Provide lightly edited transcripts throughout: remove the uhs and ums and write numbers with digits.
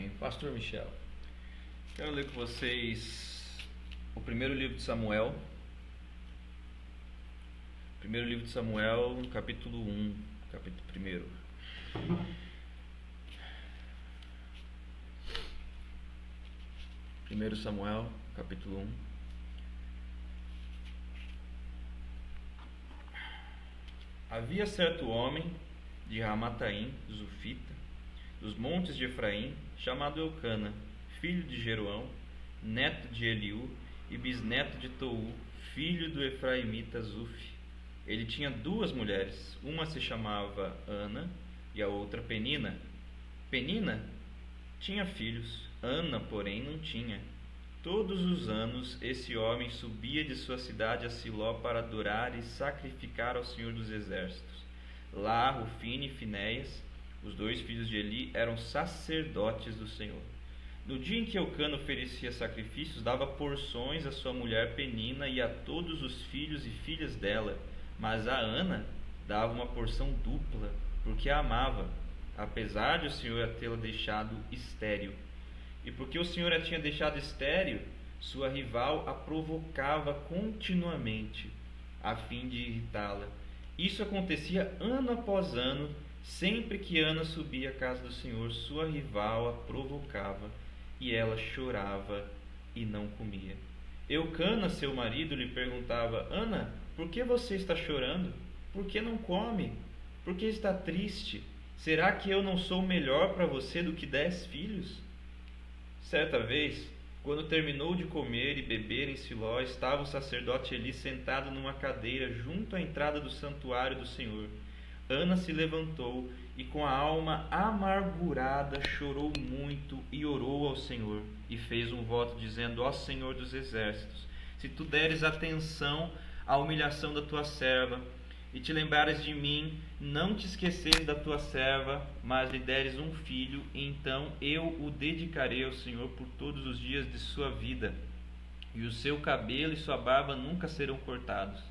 Amém. Pastor Michel, quero ler com vocês o primeiro livro de Samuel. Primeiro livro de Samuel, capítulo 1, capítulo 1. Primeiro Samuel, capítulo 1. Havia certo homem de Ramataim, Zufita, dos montes de Efraim, chamado Eucana, filho de Jeroão, neto de Eliú e bisneto de Tou, filho do efraimita Zuf. Ele tinha duas mulheres, uma se chamava Ana e a outra Penina. Penina tinha filhos, Ana, porém, não tinha. Todos os anos esse homem subia de sua cidade a Siló para adorar e sacrificar ao Senhor dos Exércitos. Lá, Rufine e Finéias, os dois filhos de Eli, eram sacerdotes do Senhor. No dia em que Eucana oferecia sacrifícios, dava porções à sua mulher Penina e a todos os filhos e filhas dela, mas a Ana dava uma porção dupla, porque a amava, apesar de o Senhor a tê-la deixado estéril. E porque o Senhor a tinha deixado estéril, sua rival a provocava continuamente, a fim de irritá-la. Isso acontecia ano após ano. Sempre que Ana subia à casa do Senhor, sua rival a provocava, e ela chorava e não comia. Eucana, seu marido, lhe perguntava: Ana, por que você está chorando? Por que não come? Por que está triste? Será que eu não sou melhor para você do que 10 filhos? Certa vez, quando terminou de comer e beber em Siló, estava o sacerdote Eli sentado numa cadeira junto à entrada do santuário do Senhor. Ana se levantou e com a alma amargurada chorou muito e orou ao Senhor e fez um voto dizendo: Ó Senhor dos Exércitos, se tu deres atenção à humilhação da tua serva e te lembrares de mim, não te esqueceres da tua serva, mas lhe deres um filho, então eu o dedicarei ao Senhor por todos os dias de sua vida, e o seu cabelo e sua barba nunca serão cortados.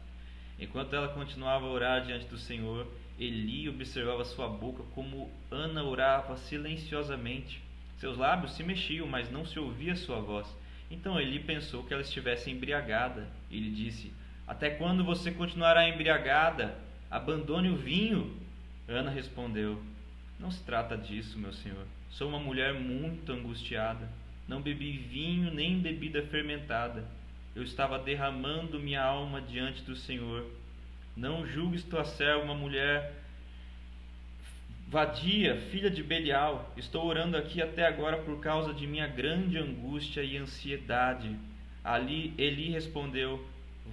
Enquanto ela continuava a orar diante do Senhor, Eli observava sua boca como Ana orava silenciosamente. Seus lábios se mexiam, mas não se ouvia sua voz. Então Eli pensou que ela estivesse embriagada. E lhe disse: Até quando você continuará embriagada? Abandone o vinho. Ana respondeu: Não se trata disso, meu senhor. Sou uma mulher muito angustiada. Não bebi vinho nem bebida fermentada. Eu estava derramando minha alma diante do Senhor. Não julgues tua serva uma mulher vadia, filha de Belial. Estou orando aqui até agora por causa de minha grande angústia e ansiedade. Ali Eli respondeu: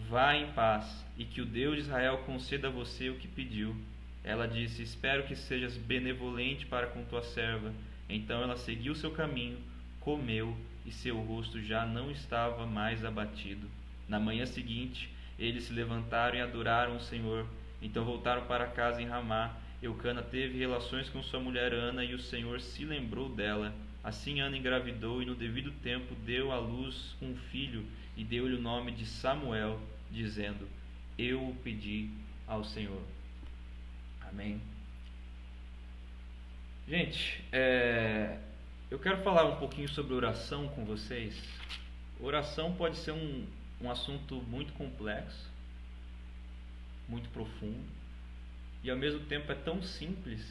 Vá em paz, e que o Deus de Israel conceda a você o que pediu. Ela disse: Espero que sejas benevolente para com tua serva. Então ela seguiu seu caminho, comeu, e seu rosto já não estava mais abatido. Na manhã seguinte, eles se levantaram e adoraram o Senhor. Então voltaram para casa em Ramá. Eucana teve relações com sua mulher Ana, e o Senhor se lembrou dela. Assim Ana engravidou, e no devido tempo deu à luz um filho, e deu-lhe o nome de Samuel, dizendo: Eu o pedi ao Senhor. Amém. Gente, eu quero falar um pouquinho sobre oração com vocês. Oração pode ser um assunto muito complexo, muito profundo, e ao mesmo tempo é tão simples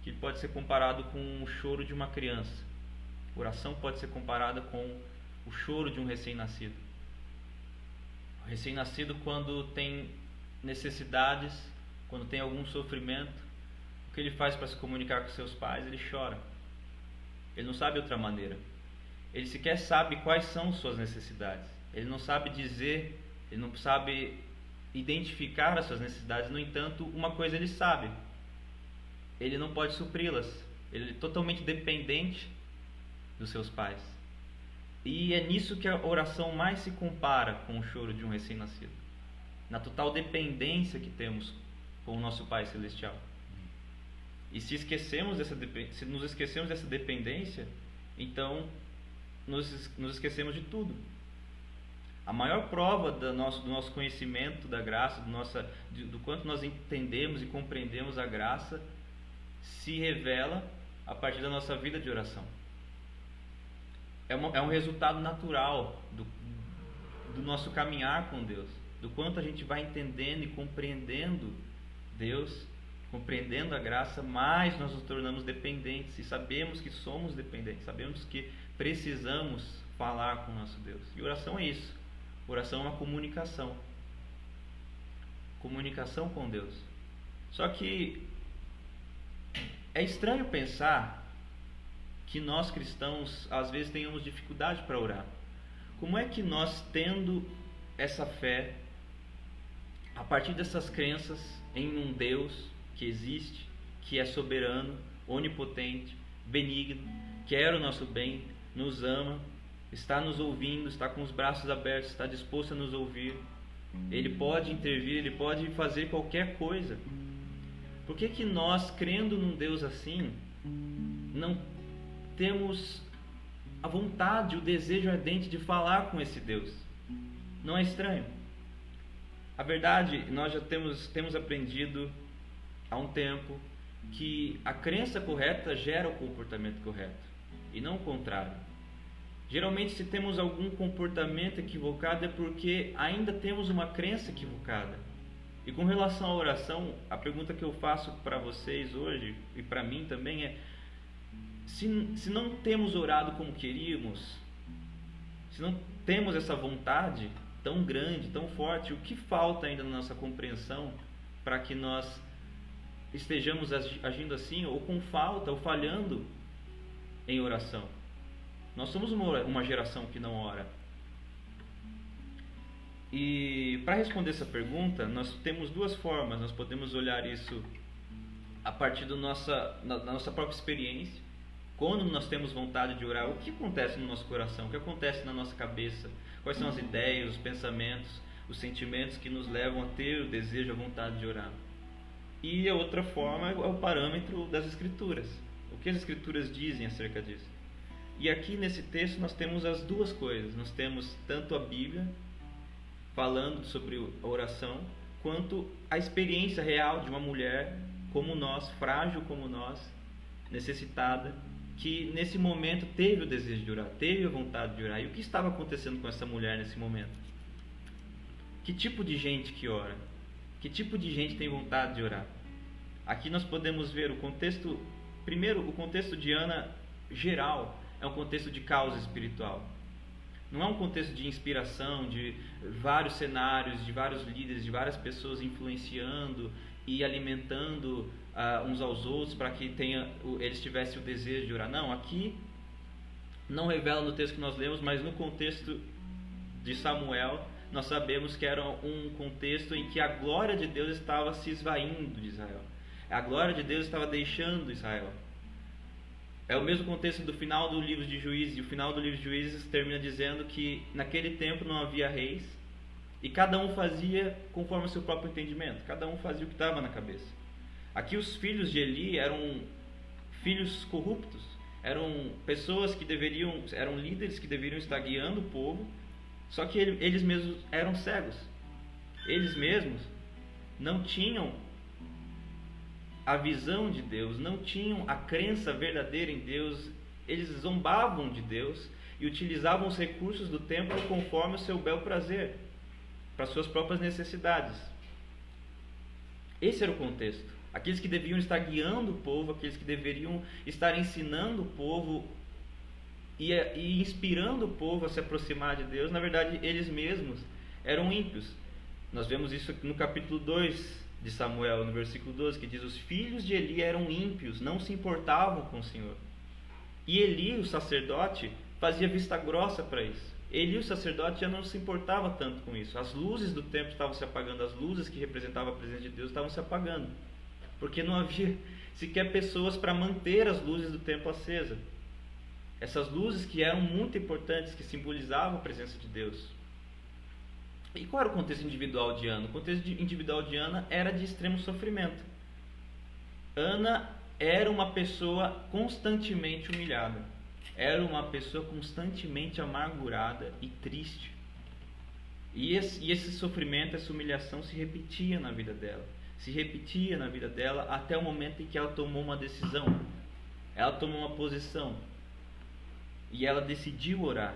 que pode ser comparado com o choro de uma criança. Oração pode ser comparada com o choro de um recém-nascido. O recém-nascido, quando tem necessidades, quando tem algum sofrimento, o que ele faz para se comunicar com seus pais? Ele chora. Ele não sabe outra maneira. Ele sequer sabe quais são suas necessidades. Ele não sabe dizer, ele não sabe identificar as suas necessidades. No entanto, uma coisa ele sabe: ele não pode supri-las. Ele é totalmente dependente dos seus pais. E é nisso que a oração mais se compara com o choro de um recém-nascido, na total dependência que temos com o nosso Pai Celestial. E se nos esquecemos dessa dependência, então nos esquecemos de tudo. A maior prova do nosso conhecimento da graça, do quanto nós entendemos e compreendemos a graça, se revela a partir da nossa vida de oração. é um resultado natural do nosso caminhar com Deus, do quanto a gente vai entendendo e compreendendo Deus, compreendendo a graça, mais nós nos tornamos dependentes e sabemos que somos dependentes, sabemos que precisamos falar com o nosso Deus. E oração é isso. Oração é uma comunicação com Deus. Só que é estranho pensar que nós cristãos às vezes tenhamos dificuldade para orar. Como é que nós, tendo essa fé, a partir dessas crenças em um Deus que existe, que é soberano, onipotente, benigno, quer o nosso bem, nos ama, está nos ouvindo, está com os braços abertos, está disposto a nos ouvir, Ele pode intervir, Ele pode fazer qualquer coisa. Por que nós, crendo num Deus assim, não temos a vontade, o desejo ardente de falar com esse Deus? Não é estranho? A verdade, nós já temos aprendido há um tempo que a crença correta gera o comportamento correto, e não o contrário. Geralmente, se temos algum comportamento equivocado, é porque ainda temos uma crença equivocada. E com relação à oração, a pergunta que eu faço para vocês hoje, e para mim também, é: se não temos orado como queríamos, se não temos essa vontade tão grande, tão forte, o que falta ainda na nossa compreensão para que nós estejamos agindo assim, ou com falta, ou falhando em oração? Nós somos uma geração que não ora. E para responder essa pergunta, nós temos duas formas. Nós podemos olhar isso a partir da nossa própria experiência. Quando nós temos vontade de orar, o que acontece no nosso coração? O que acontece na nossa cabeça? Quais são as ideias, os pensamentos, os sentimentos que nos levam a ter o desejo, a vontade de orar? E a outra forma é o parâmetro das Escrituras. O que as Escrituras dizem acerca disso? E aqui nesse texto nós temos as duas coisas. Nós temos tanto a Bíblia falando sobre a oração, quanto a experiência real de uma mulher como nós, frágil como nós, necessitada, que nesse momento teve o desejo de orar, teve a vontade de orar. E o que estava acontecendo com essa mulher nesse momento? Que tipo de gente que ora? Que tipo de gente tem vontade de orar? Aqui nós podemos ver o contexto. Primeiro, o contexto de Ana geral é um contexto de causa espiritual. Não é um contexto de inspiração, de vários cenários, de vários líderes, de várias pessoas influenciando e alimentando uns aos outros para que eles tivessem o desejo de orar. Não, aqui não revela no texto que nós lemos, mas no contexto de Samuel, nós sabemos que era um contexto em que a glória de Deus estava se esvaindo de Israel. A glória de Deus estava deixando Israel. É o mesmo contexto do final do livro de Juízes. E o final do livro de Juízes termina dizendo que naquele tempo não havia reis e cada um fazia conforme o seu próprio entendimento. Cada um fazia o que estava na cabeça. Aqui os filhos de Eli eram filhos corruptos. Eram pessoas que eram líderes que deveriam estar guiando o povo. Só que eles mesmos eram cegos. Eles mesmos não tinham a visão de Deus, não tinham a crença verdadeira em Deus. Eles zombavam de Deus e utilizavam os recursos do templo conforme o seu bel prazer, para suas próprias necessidades. Esse era o contexto. Aqueles que deviam estar guiando o povo, aqueles que deveriam estar ensinando o povo e inspirando o povo a se aproximar de Deus, na verdade eles mesmos eram ímpios. Nós vemos isso no capítulo 2 de Samuel, no versículo 12, que diz: os filhos de Eli eram ímpios, não se importavam com o Senhor. E Eli, o sacerdote, fazia vista grossa para isso. Eli, o sacerdote, já não se importava tanto com isso. As luzes do templo estavam se apagando, as luzes que representavam a presença de Deus estavam se apagando, porque não havia sequer pessoas para manter as luzes do templo acesas. Essas luzes que eram muito importantes, que simbolizavam a presença de Deus. E qual era o contexto individual de Ana? O contexto individual de Ana era de extremo sofrimento. Ana era uma pessoa constantemente humilhada. Era uma pessoa constantemente amargurada e triste. E esse sofrimento, essa humilhação se repetia na vida dela. Se repetia na vida dela até o momento em que ela tomou uma decisão. Ela tomou uma posição. e ela decidiu orar.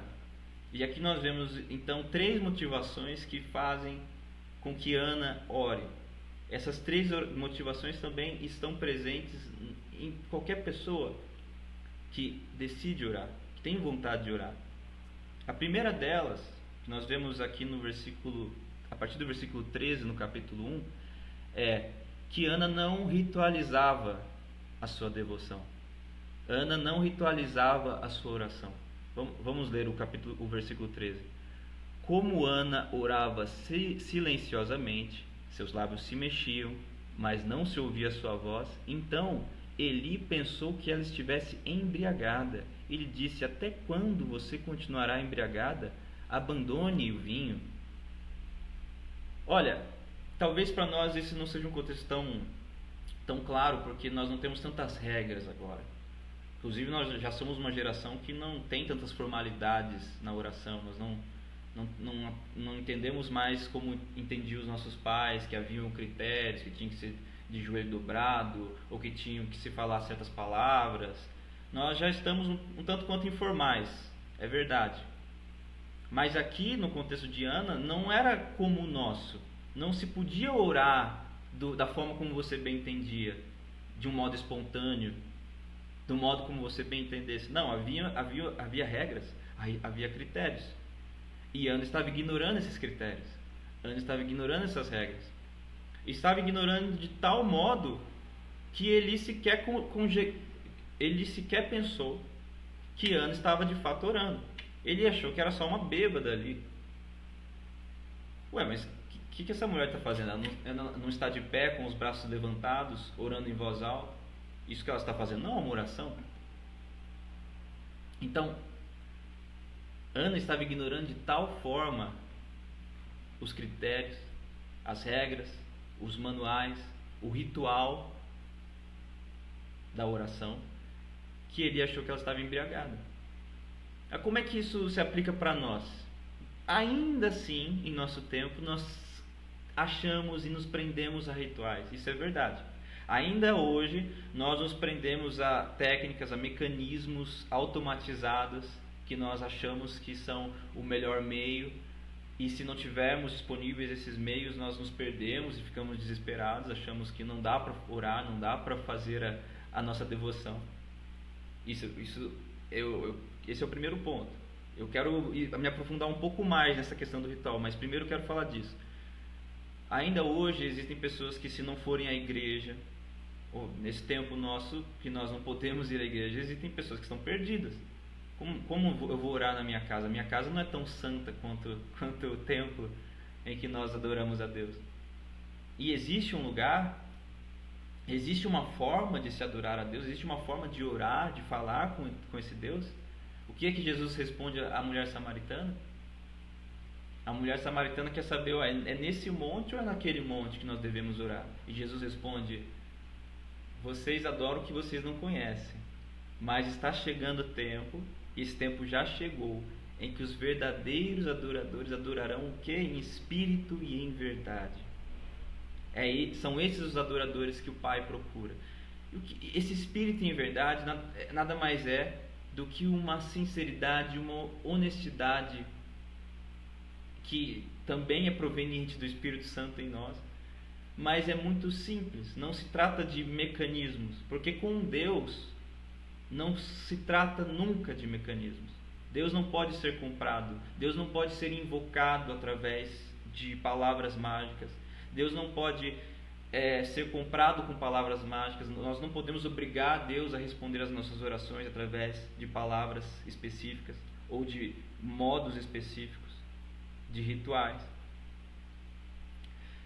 E aqui nós vemos então 3 motivações que fazem com que Ana ore. Essas 3 motivações também estão presentes em qualquer pessoa que decide orar, que tem vontade de orar. A primeira delas, que nós vemos aqui no versículo, a partir do versículo 13 no capítulo 1, é que Ana não ritualizava a sua devoção. Ana não ritualizava a sua oração. Vamos ler o versículo 13. Como Ana orava silenciosamente, seus lábios se mexiam, mas não se ouvia sua voz, então Eli pensou que ela estivesse embriagada. Ele disse: até quando você continuará embriagada? Abandone o vinho. Olha, talvez para nós esse não seja um contexto tão claro, porque nós não temos tantas regras agora. Inclusive nós já somos uma geração que não tem tantas formalidades na oração. Nós não entendemos mais como entendiam os nossos pais, que haviam critérios, que tinha que ser de joelho dobrado, ou que tinham que se falar certas palavras. Nós já estamos um tanto quanto informais, é verdade. Mas aqui no contexto de Ana não era como o nosso. Não se podia orar da forma como você bem entendia, de um modo espontâneo, do modo como você bem entendesse. Não, havia regras, havia critérios. E Ana estava ignorando esses critérios. Ana estava ignorando essas regras. Estava ignorando de tal modo que ele sequer pensou que Ana estava de fato orando. Ele achou que era só uma bêbada ali. Ué, mas o que essa mulher está fazendo? Ela não está de pé com os braços levantados, orando em voz alta? Isso que ela está fazendo não é uma oração? Então, Ana estava ignorando de tal forma os critérios, as regras, os manuais, o ritual da oração, que ele achou que ela estava embriagada. Como é que isso se aplica para nós? Ainda assim, em nosso tempo, nós achamos e nos prendemos a rituais. Isso é verdade. Ainda hoje, nós nos prendemos a técnicas, a mecanismos automatizados que nós achamos que são o melhor meio, e se não tivermos disponíveis esses meios, nós nos perdemos e ficamos desesperados, achamos que não dá para orar, não dá para fazer a nossa devoção. Esse é o primeiro ponto. Eu quero me aprofundar um pouco mais nessa questão do ritual, mas primeiro eu quero falar disso. Ainda hoje existem pessoas que, se não forem à igreja, ou nesse tempo nosso que nós não podemos ir à igreja, existem pessoas que estão perdidas. Como eu vou orar na minha casa? Minha casa não é tão santa quanto o templo em que nós adoramos a Deus. E existe um lugar, existe uma forma de se adorar a Deus, existe uma forma de orar, de falar com esse Deus. O que é que Jesus responde à mulher samaritana? A mulher samaritana quer saber, é nesse monte ou é naquele monte que nós devemos orar? E Jesus responde: vocês adoram o que vocês não conhecem, mas está chegando o tempo, e esse tempo já chegou, em que os verdadeiros adoradores adorarão o que? Em espírito e em verdade. São esses os adoradores que o Pai procura. Esse espírito em verdade nada mais é do que uma sinceridade, uma honestidade que também é proveniente do Espírito Santo em nós, mas é muito simples. Não se trata de mecanismos, porque com Deus não se trata nunca de mecanismos. Deus não pode ser comprado, Deus não pode ser invocado através de palavras mágicas, Deus não pode ser comprado com palavras mágicas. Nós não podemos obrigar Deus a responder às nossas orações através de palavras específicas ou de modos específicos, de rituais.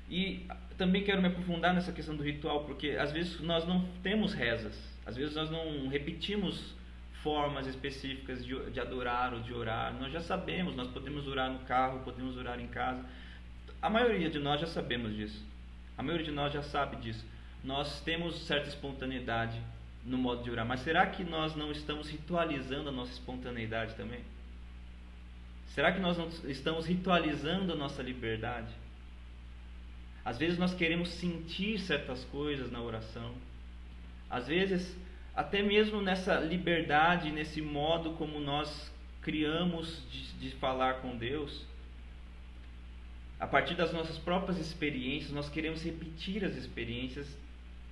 E também quero me aprofundar nessa questão do ritual, porque às vezes nós não temos rezas, às vezes nós não repetimos formas específicas de adorar ou de orar. Nós já sabemos, nós podemos orar no carro, podemos orar em casa. A maioria de nós já sabemos disso. A maioria de nós já sabe disso. Nós temos certa espontaneidade no modo de orar, mas será que nós não estamos ritualizando a nossa espontaneidade também? Será que nós não estamos ritualizando a nossa liberdade? Às vezes nós queremos sentir certas coisas na oração. Às vezes até mesmo nessa liberdade, nesse modo como nós criamos de falar com Deus, a partir das nossas próprias experiências, nós queremos repetir as experiências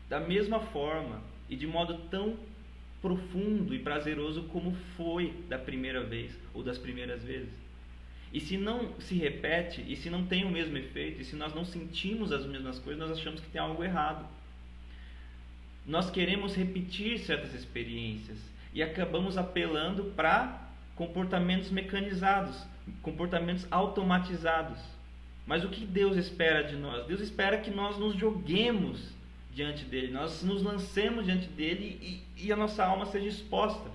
da mesma forma e de modo tão profundo e prazeroso como foi da primeira vez ou das primeiras vezes. E se não se repete, e se não tem o mesmo efeito, e se nós não sentimos as mesmas coisas, nós achamos que tem algo errado. Nós queremos repetir certas experiências e acabamos apelando para comportamentos mecanizados, comportamentos automatizados. Mas o que Deus espera de nós? Deus espera que nós nos joguemos diante dele, nós nos lancemos diante dele e a nossa alma seja exposta,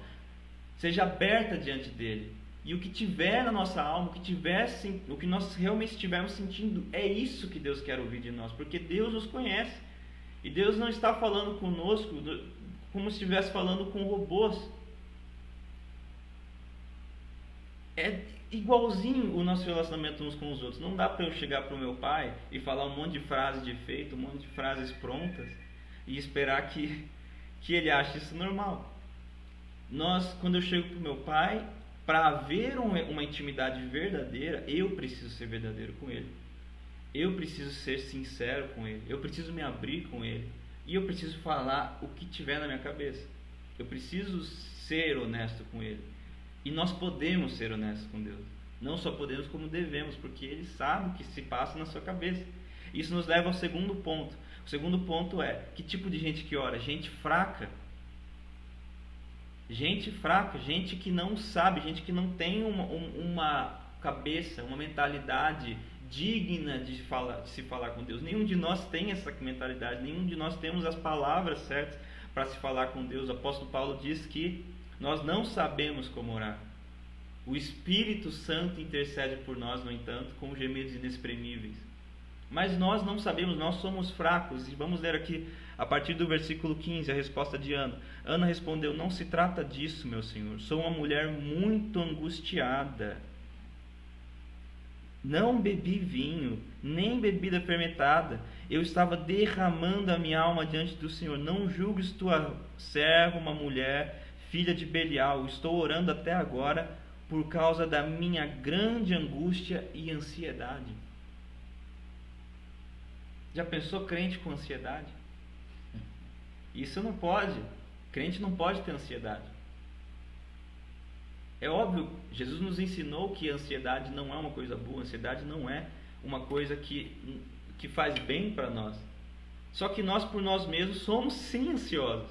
seja aberta diante dele. E o que tiver na nossa alma, o que nós realmente estivermos sentindo, é isso que Deus quer ouvir de nós, porque Deus nos conhece. E Deus não está falando conosco como se estivesse falando com robôs. É igualzinho o nosso relacionamento uns com os outros. Não dá para eu chegar para o meu pai e falar um monte de frases de efeito, um monte de frases prontas e esperar que ele ache isso normal. Quando eu chego para o meu pai, para haver uma intimidade verdadeira, eu preciso ser verdadeiro com ele. Eu preciso ser sincero com ele. Eu preciso me abrir com ele. E eu preciso falar o que tiver na minha cabeça. Eu preciso ser honesto com ele. E nós podemos ser honestos com Deus. Não só podemos, como devemos, porque ele sabe o que se passa na sua cabeça. Isso nos leva ao segundo ponto. O segundo ponto é: que tipo de gente que ora? Gente fraca. Gente fraca, gente que não sabe, gente que não tem uma cabeça, uma mentalidade digna de se falar com Deus. Nenhum de nós tem essa mentalidade, nenhum de nós temos as palavras certas para se falar com Deus. O apóstolo Paulo diz que nós não sabemos como orar. O Espírito Santo intercede por nós, no entanto, com gemidos inexprimíveis. Mas nós não sabemos, nós somos fracos. E vamos ler aqui, a partir do versículo 15, a resposta de Ana. Ana respondeu: não se trata disso, meu senhor. Sou uma mulher muito angustiada. Não bebi vinho, nem bebida fermentada. Eu estava derramando a minha alma diante do Senhor. Não julgues tua serva, uma mulher, filha de Belial. Estou orando até agora por causa da minha grande angústia e ansiedade. Já pensou crente com ansiedade? Isso não pode. Crente não pode ter ansiedade. É óbvio, Jesus nos ensinou que a ansiedade não é uma coisa boa, a ansiedade não é uma coisa que faz bem para nós. Só que nós, por nós mesmos, somos sim ansiosos.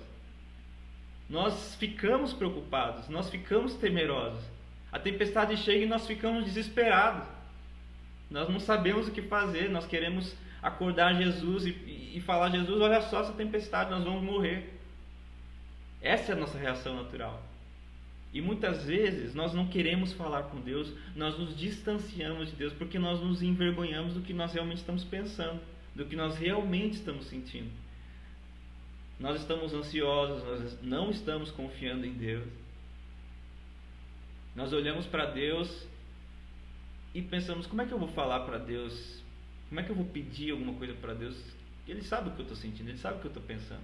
Nós ficamos preocupados, nós ficamos temerosos. A tempestade chega e nós ficamos desesperados. Nós não sabemos o que fazer, nós queremos acordar Jesus e falar: Jesus, olha só essa tempestade, nós vamos morrer. Essa é a nossa reação natural. E muitas vezes nós não queremos falar com Deus, nós nos distanciamos de Deus porque nós nos envergonhamos do que nós realmente estamos pensando, do que nós realmente estamos sentindo. Nós estamos ansiosos, nós não estamos confiando em Deus. Nós olhamos para Deus e pensamos: como é que eu vou falar para Deus? Como é que eu vou pedir alguma coisa para Deus? Ele sabe o que eu estou sentindo, Ele sabe o que eu estou pensando.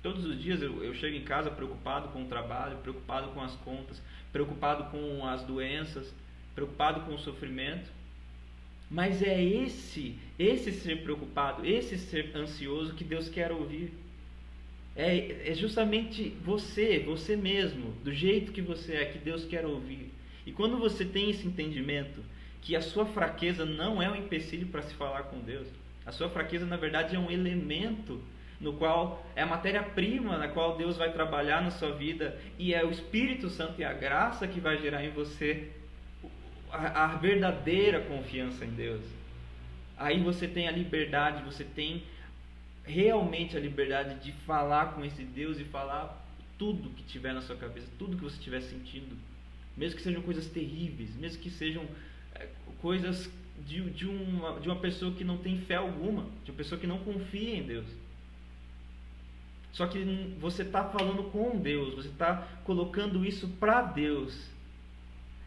Todos os dias eu chego em casa preocupado com o trabalho, preocupado com as contas, preocupado com as doenças, preocupado com o sofrimento. Mas é esse ser preocupado, esse ser ansioso que Deus quer ouvir. É justamente você mesmo, do jeito que você é, que Deus quer ouvir. E quando você tem esse entendimento que a sua fraqueza não é um empecilho para se falar com Deus, a sua fraqueza na verdade é um elemento no qual é a matéria-prima na qual Deus vai trabalhar na sua vida, e é o Espírito Santo e a graça que vai gerar em você a verdadeira confiança em Deus. Aí você tem a liberdade, você tem realmente a liberdade de falar com esse Deus e falar tudo que tiver na sua cabeça, tudo que você estiver sentindo, mesmo que sejam coisas terríveis, mesmo que sejam coisas de uma pessoa que não tem fé alguma, de uma pessoa que não confia em Deus. Só que você está falando com Deus, você está colocando isso para Deus.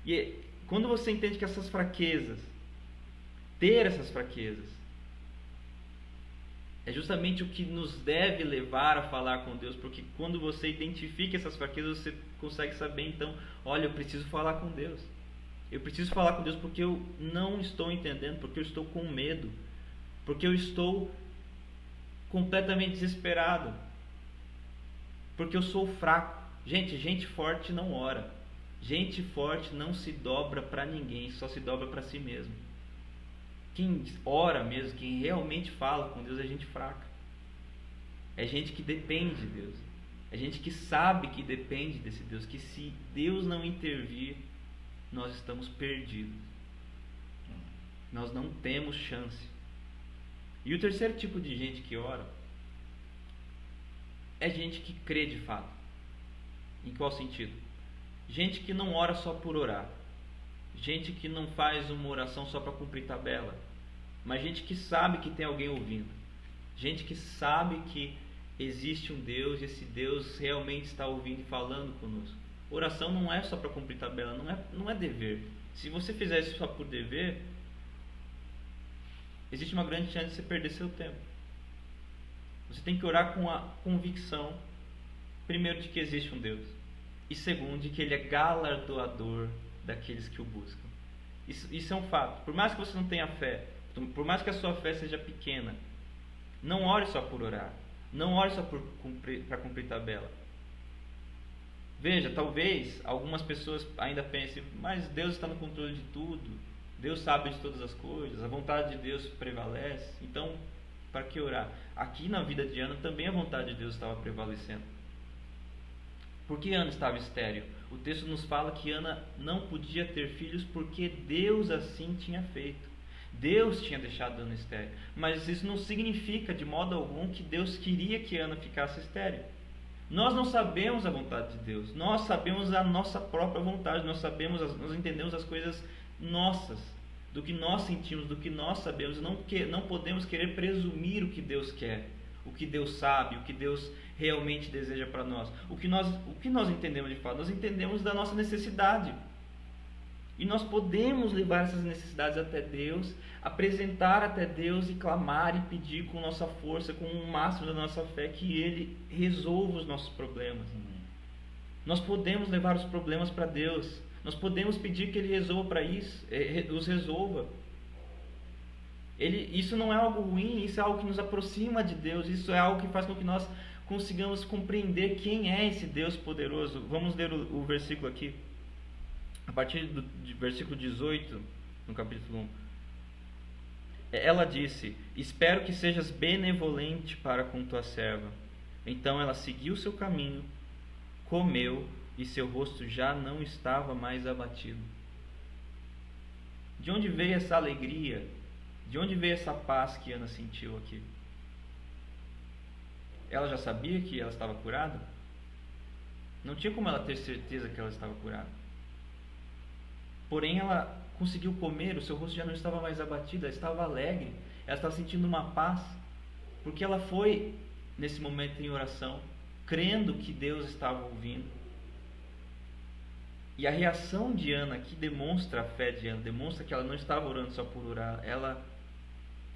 E quando você entende que essas fraquezas, ter essas fraquezas, É justamente o que nos deve levar a falar com Deus, porque quando você identifica essas fraquezas, você consegue saber, então, olha, eu preciso falar com Deus. Eu preciso falar com Deus porque eu não estou entendendo, porque eu estou com medo, porque eu estou completamente desesperado, porque eu sou fraco. Gente forte não ora. Gente forte não se dobra para ninguém, só se dobra para si mesmo. Quem ora mesmo, quem realmente fala com Deus é gente fraca. É gente que depende de Deus. É gente que sabe que depende desse Deus, que se Deus não intervir, nós estamos perdidos. Nós não temos chance. E o terceiro tipo de gente que ora é gente que crê de fato. Em qual sentido? Gente que não ora só por orar. Gente que não faz uma oração só para cumprir tabela. Mas gente que sabe que tem alguém ouvindo. Gente que sabe que existe um Deus e esse Deus realmente está ouvindo e falando conosco. Oração não é só para cumprir tabela, não é dever. Se você fizer isso só por dever, existe uma grande chance de você perder seu tempo. Você tem que orar com a convicção, primeiro, de que existe um Deus, e segundo, de que Ele é galardoador daqueles que o buscam. Isso é um fato. Por mais que você não tenha fé, por mais que a sua fé seja pequena, não ore só por orar, não ore só para cumprir tabela. Veja, talvez algumas pessoas ainda pensem, mas Deus está no controle de tudo, Deus sabe de todas as coisas, a vontade de Deus prevalece, então para que orar? Aqui na vida de Ana também a vontade de Deus estava prevalecendo. Por que Ana estava estéril? O texto nos fala que Ana não podia ter filhos porque Deus assim tinha feito. Deus tinha deixado Ana estéril. Mas isso não significa de modo algum que Deus queria que Ana ficasse estéril. Nós não sabemos a vontade de Deus. Nós sabemos a nossa própria vontade. Nós entendemos as coisas nossas, do que nós sentimos, do que nós sabemos. Não podemos querer presumir o que Deus quer, o que Deus sabe, o que Deus realmente deseja para nós. O que nós entendemos de fato? Nós entendemos da nossa necessidade. E nós podemos levar essas necessidades até Deus, apresentar até Deus e clamar e pedir com nossa força, com o máximo da nossa fé, que Ele resolva os nossos problemas. Nós podemos levar os problemas para Deus. Nós podemos pedir que Ele resolva os resolva. Isso não é algo ruim, isso é algo que nos aproxima de Deus, isso é algo que faz com que nós consigamos compreender quem é esse Deus poderoso. Vamos ler o versículo aqui. A partir do versículo 18, no capítulo 1. Ela disse: espero que sejas benevolente para com tua serva. Então ela seguiu seu caminho, comeu, e seu rosto já não estava mais abatido. De onde veio essa alegria? De onde veio essa paz que Ana sentiu aqui? Ela já sabia que ela estava curada? Não tinha como ela ter certeza que ela estava curada. Porém, ela conseguiu comer, o seu rosto já não estava mais abatido, ela estava alegre, ela estava sentindo uma paz, porque ela foi, nesse momento em oração, crendo que Deus estava ouvindo. E a reação de Ana aqui demonstra a fé de Ana, demonstra que ela não estava orando só por orar, ela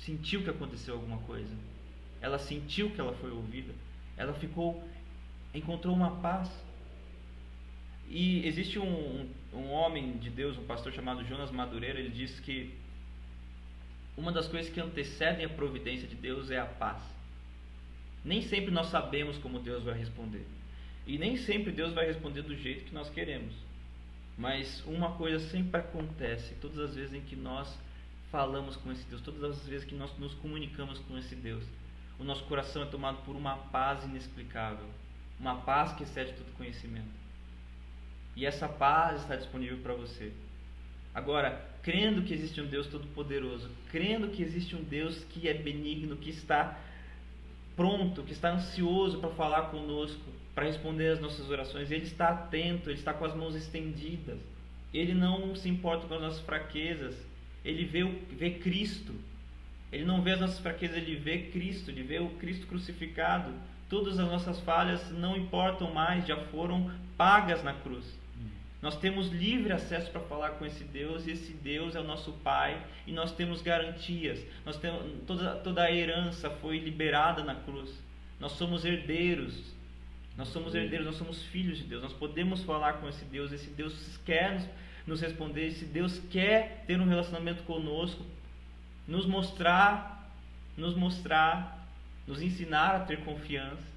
sentiu que aconteceu alguma coisa, ela sentiu que ela foi ouvida, ela encontrou uma paz. E existe um homem de Deus, um pastor chamado Jonas Madureira, ele diz que uma das coisas que antecedem a providência de Deus é a paz. Nem sempre nós sabemos como Deus vai responder, e nem sempre Deus vai responder do jeito que nós queremos, mas uma coisa sempre acontece: todas as vezes em que nós falamos com esse Deus, todas as vezes que nós nos comunicamos com esse Deus, o nosso coração é tomado por uma paz inexplicável, uma paz que excede todo conhecimento. E essa paz está disponível para você. Agora, crendo que existe um Deus todo-poderoso, crendo que existe um Deus que é benigno, que está pronto, que está ansioso para falar conosco, para responder às nossas orações, Ele está atento, Ele está com as mãos estendidas, Ele não se importa com as nossas fraquezas, Ele vê Cristo, Ele não vê as nossas fraquezas, Ele vê Cristo, Ele vê o Cristo crucificado. Todas as nossas falhas não importam mais, já foram pagas na cruz. Nós temos livre acesso para falar com esse Deus, e esse Deus é o nosso Pai, e nós temos garantias. Nós temos, toda a herança foi liberada na cruz. Nós somos herdeiros. Nós somos filhos de Deus. Nós podemos falar com esse Deus quer nos responder, esse Deus quer ter um relacionamento conosco, nos mostrar, nos ensinar a ter confiança.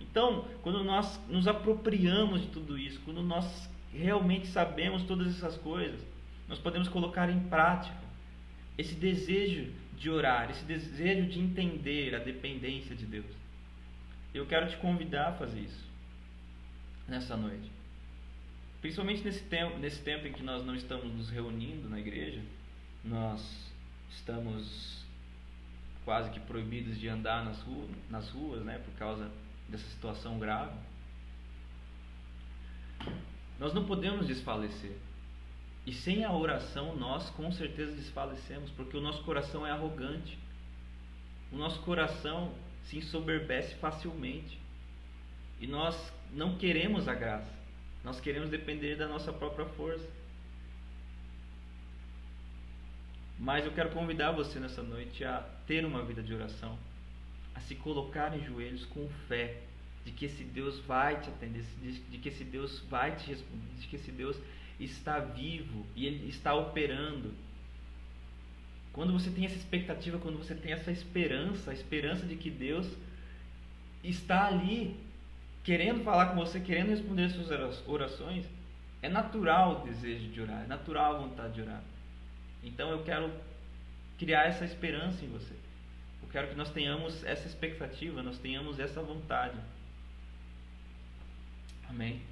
Então, quando nós nos apropriamos de tudo isso, quando nós realmente sabemos todas essas coisas, nós podemos colocar em prática esse desejo de orar, esse desejo de entender a dependência de Deus. Eu quero te convidar a fazer isso nessa noite. Principalmente nesse tempo em que nós não estamos nos reunindo na igreja, nós estamos quase que proibidos de andar nas ruas, né, por causa dessa situação grave. Nós não podemos desfalecer. E sem a oração nós com certeza desfalecemos, porque o nosso coração é arrogante. O nosso coração se ensoberbece facilmente. E nós não queremos a graça. Nós queremos depender da nossa própria força. Mas eu quero convidar você nessa noite a ter uma vida de oração, a se colocar em joelhos com fé de que esse Deus vai te atender, de que esse Deus vai te responder, de que esse Deus está vivo e Ele está operando. Quando você tem essa expectativa, quando você tem essa esperança, a esperança de que Deus está ali querendo falar com você, querendo responder as suas orações, é natural o desejo de orar, é natural a vontade de orar. Então eu quero criar essa esperança em você. Eu quero que nós tenhamos essa expectativa, nós tenhamos essa vontade. Amém?